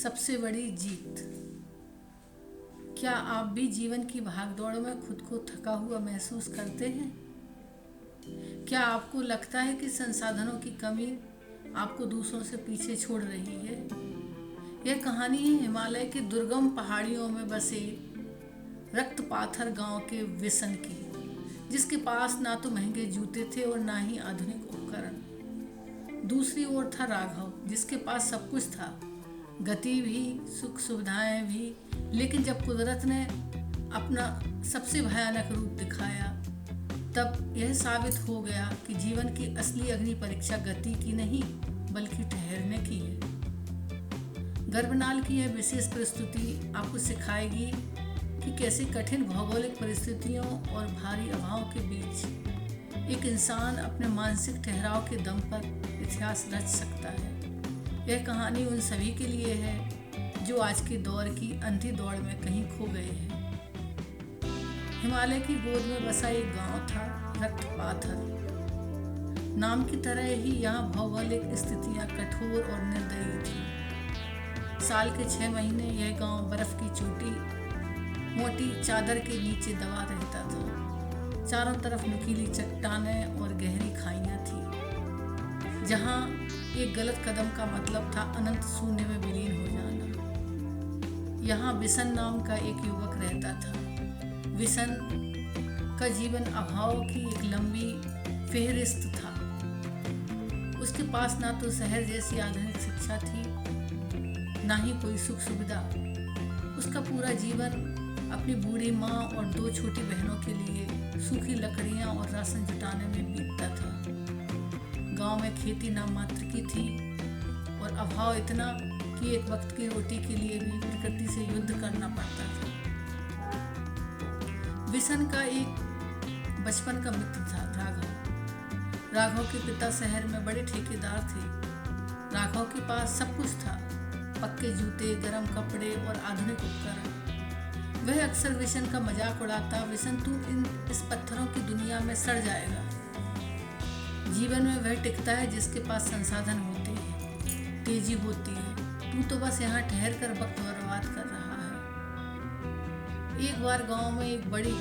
सबसे बड़ी जीत। क्या आप भी जीवन की भागदौड़ में खुद को थका हुआ महसूस करते हैं? क्या आपको लगता है कि संसाधनों की कमी आपको दूसरों से पीछे छोड़ रही है? यह कहानी है हिमालय के दुर्गम पहाड़ियों में बसे रक्तपाथर गांव के विशन की, जिसके पास ना तो महंगे जूते थे और ना ही आधुनिक उपकरण। दूसरी ओर था राघव, जिसके पास सब कुछ था, गति भी, सुख सुविधाएं भी, लेकिन जब कुदरत ने अपना सबसे भयानक रूप दिखाया, तब यह साबित हो गया कि जीवन की असली अग्नि परीक्षा गति की नहीं बल्कि ठहरने की है। गर्भनाल की यह विशेष प्रस्तुति आपको सिखाएगी कि कैसे कठिन भौगोलिक परिस्थितियों और भारी अभाव के बीच एक इंसान अपने मानसिक ठहराव के दम पर इतिहास रच सकता है। यह कहानी उन सभी के लिए है जो आज के दौर की अंधी दौड़ में कहीं खो गए हैं। हिमालय की गोद में बसा एक गांव था, रक्तपाथर। नाम की तरह ही यहाँ भौगोलिक स्थितियाँ कठोर और निर्दयी थी। साल के 6 महीने यह गांव बर्फ की चोटी मोटी चादर के नीचे दबा रहता था। चारों तरफ नुकीली चट्टानें और गहरी खाइयाँ थी, जहाँ एक गलत कदम का मतलब था अनंत शून्य में विलीन हो जाना। यहाँ विशन नाम का एक युवक रहता था। विशन का जीवन अभाव की एक लंबी फेहरिस्त था। उसके पास ना तो शहर जैसी आधुनिक शिक्षा थी, ना ही कोई सुख सुविधा। उसका पूरा जीवन अपनी बूढ़ी माँ और 2 छोटी बहनों के लिए सूखी लकड़ियाँ और राशन जुटाने में बीतता था। गांव में खेती नाम मात्र की थी और अभाव इतना कि एक वक्त की रोटी के लिए भी प्रकृति से युद्ध करना पड़ता था। विशन का एक बचपन का मित्र था राघव। राघव के पिता शहर में बड़े ठेकेदार थे। राघव के पास सब कुछ था, पक्के जूते, गर्म कपड़े और आधुनिक उपकरण। वह अक्सर विशन का मजाक उड़ाता, विशन तू इस पत्थरों की दुनिया में सड़ जाएगा। जीवन में वह टिकता है जिसके पास संसाधन होते हैं, तेजी होती है। तू तो बस यहाँ ठहर कर वक्त बर्बाद कर रहा है। एक बार गांव में एक बड़ी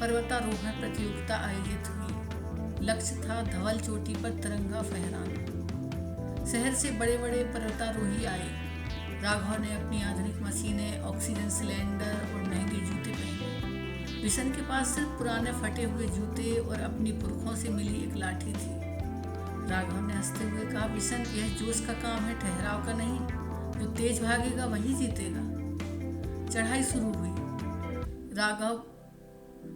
पर्वतारोहण प्रतियोगिता आयोजित हुई। लक्ष्य था धवल चोटी पर तिरंगा फहराना। शहर से बड़े बड़े पर्वतारोही आए। राघव ने अपनी आधुनिक मशीनें, ऑक्सीजन सिलेंडर और महंगे जूते पहने। विशन के पास सिर्फ पुराने फटे हुए जूते और अपनी पुरखों से मिली एक लाठी थी। राघव ने हंसते हुए कहा, विशन, यह जोश का काम है, ठहराव का नहीं। जो तेज भागेगा वही जीतेगा। चढ़ाई शुरू हुई।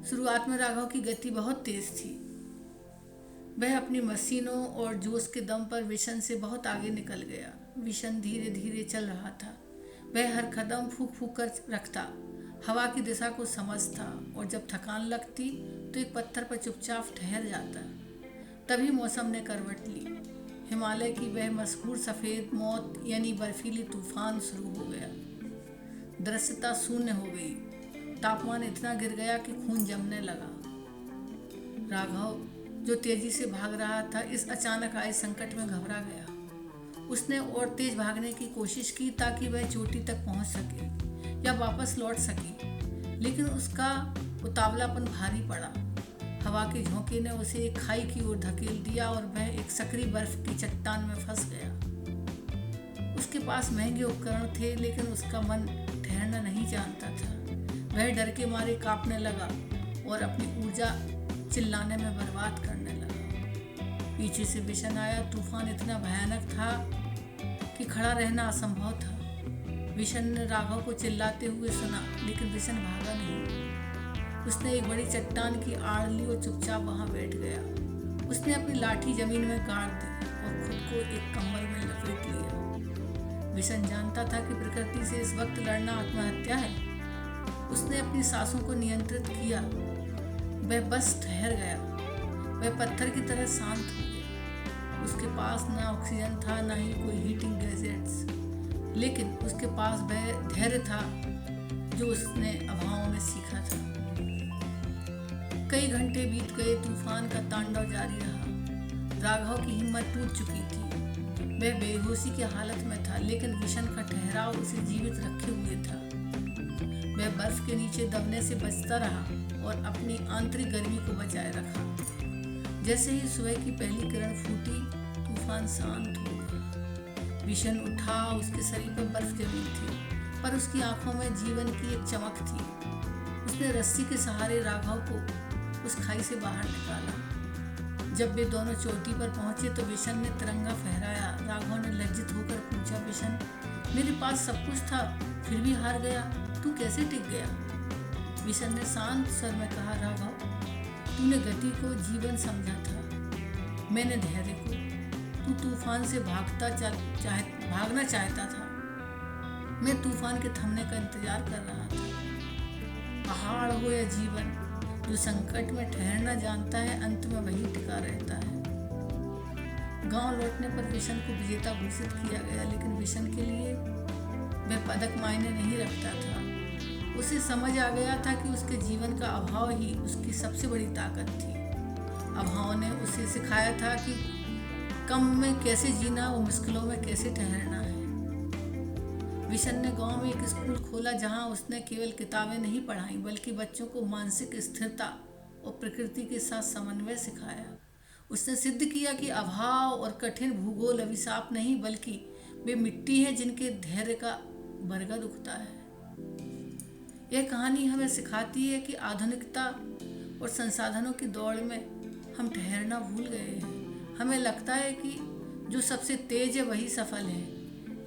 शुरुआत में राघव की गति बहुत तेज थी। वह अपनी मशीनों और जोश के दम पर विशन से बहुत आगे निकल गया। विशन धीरे धीरे चल रहा था। वह हर कदम फूंक फूंक कर रखता, हवा की दिशा को समझता और जब थकान लगती तो एक पत्थर पर चुपचाप ठहर जाता। तभी मौसम ने करवट ली। हिमालय की वह मशहूर सफ़ेद मौत यानी बर्फीली तूफान शुरू हो गया। दृश्यता शून्य हो गई। तापमान इतना गिर गया कि खून जमने लगा। राघव, जो तेजी से भाग रहा था, इस अचानक आए संकट में घबरा गया। उसने और तेज भागने की कोशिश की ताकि वह चोटी तक पहुंच सके या वापस लौट सके, लेकिन उसका उतावलापन भारी पड़ा। हवा के झोंके ने उसे एक खाई की ओर धकेल दिया और वह एक सकरी बर्फ की चट्टान में फंस गया। उसके पास महंगे उपकरण थे, लेकिन उसका मन ठहरना नहीं जानता था। वह डर के मारे कांपने लगा और अपनी ऊर्जा चिल्लाने में बर्बाद करने लगा। पीछे से विशन आया। तूफान इतना भयानक था कि खड़ा रहना असंभव था। विशन ने राघव को चिल्लाते हुए सुना, लेकिन विशन भागा नहीं। उसने एक बड़ी चट्टान की आड़ ली और चुपचाप वहां बैठ गया। उसने अपनी लाठी जमीन में गाड़ दी और खुद को एक कंबल में लपेट लिया। विशन जानता था कि प्रकृति से इस वक्त लड़ना आत्महत्या है। उसने अपनी सांसों को नियंत्रित किया। वह बस ठहर गया। वह पत्थर की तरह शांत हो गया। उसके पास ना ऑक्सीजन था, ना ही कोई हीटिंग गैजेट्स, लेकिन उसके पास वह धैर्य था जो उसने अभाव में सीखा था। कई घंटे बीत गए। तूफान का तांडव जारी रहा। राघव की हिम्मत टूट चुकी थी। वह बेहोशी की हालत में था, लेकिन विशन का ठहराव उसे जीवित रखे हुए था। वह बर्फ के नीचे दबने से बचता रहा और अपनी आंतरिक गर्मी को बचाए रखा। जैसे ही सुबह की पहली किरण फूटी, तूफान शांत हो गया। विशन उठा, उसके शरीर पर बर्फ जमी थी, पर उसकी आंखों में जीवन की एक चमक थी। उसने रस्सी के सहारे राघव को उस खाई से बाहर निकाला। जब वे दोनों चोटी पर पहुंचे तो विशन ने तिरंगा फहराया। राघव ने लज्जित होकर पूछा, विशन, मेरे पास सब कुछ था, फिर भी हार गया, तू कैसे टिक गया? विशन ने शांत स्वर में कहा, राघव, तूने गति को जीवन समझा था, मैंने धैर्य को। तू तूफान से भागना चाहता था, मैं तूफान के थमने का इंतजार कर रहा था। पहाड़ हो या जीवन, जो संकट में ठहरना जानता है, अंत में वही टिका रहता है। गांव लौटने पर विशन को विजेता घोषित किया गया, लेकिन विशन के लिए वह पदक मायने नहीं रखता था। उसे समझ आ गया था कि उसके जीवन का अभाव ही उसकी सबसे बड़ी ताकत थी। अभाव ने उसे सिखाया था कि कम में कैसे जीना और मुश्किलों में कैसे ठहरना है। विशन ने गांव में एक स्कूल खोला, जहां उसने केवल किताबें नहीं पढ़ाई, बल्कि बच्चों को मानसिक स्थिरता और प्रकृति के साथ समन्वय सिखाया। उसने सिद्ध किया कि अभाव और कठिन भूगोल अभिशाप नहीं, बल्कि वे मिट्टी है जिनके धैर्य का बरगद उगता है। यह कहानी हमें सिखाती है कि आधुनिकता और संसाधनों की दौड़ में हम ठहरना भूल गए हैं। हमें लगता है कि जो सबसे तेज है वही सफल है,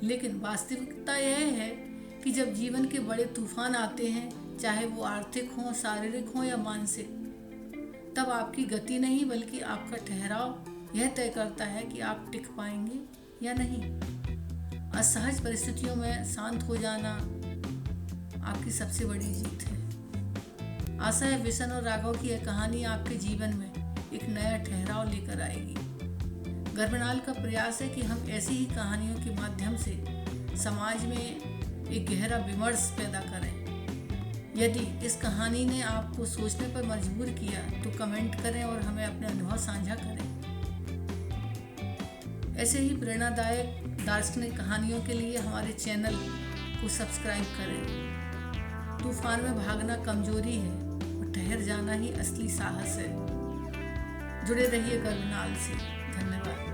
लेकिन वास्तविकता यह है कि जब जीवन के बड़े तूफान आते हैं, चाहे वो आर्थिक हों, शारीरिक हों या मानसिक, तब आपकी गति नहीं बल्कि आपका ठहराव यह तय करता है कि आप टिक पाएंगे या नहीं। असहज परिस्थितियों में शांत हो जाना आपकी सबसे बड़ी जीत है। आशा है विशन और राघव की यह कहानी आपके जीवन में एक नया ठहराव लेकर आएगी। गर्भनाल का प्रयास है कि हम ऐसी ही कहानियों के माध्यम से समाज में एक गहरा विमर्श पैदा करें। यदि इस कहानी ने आपको सोचने पर मजबूर किया तो कमेंट करें और हमें अपने अनुभव साझा करें। ऐसे ही प्रेरणादायक दार्शनिक कहानियों के लिए हमारे चैनल को सब्सक्राइब करें। तूफान में भागना कमजोरी है और ठहर जाना ही असली साहस है। जुड़े रहिए गर्भनाल से। धन्यवाद।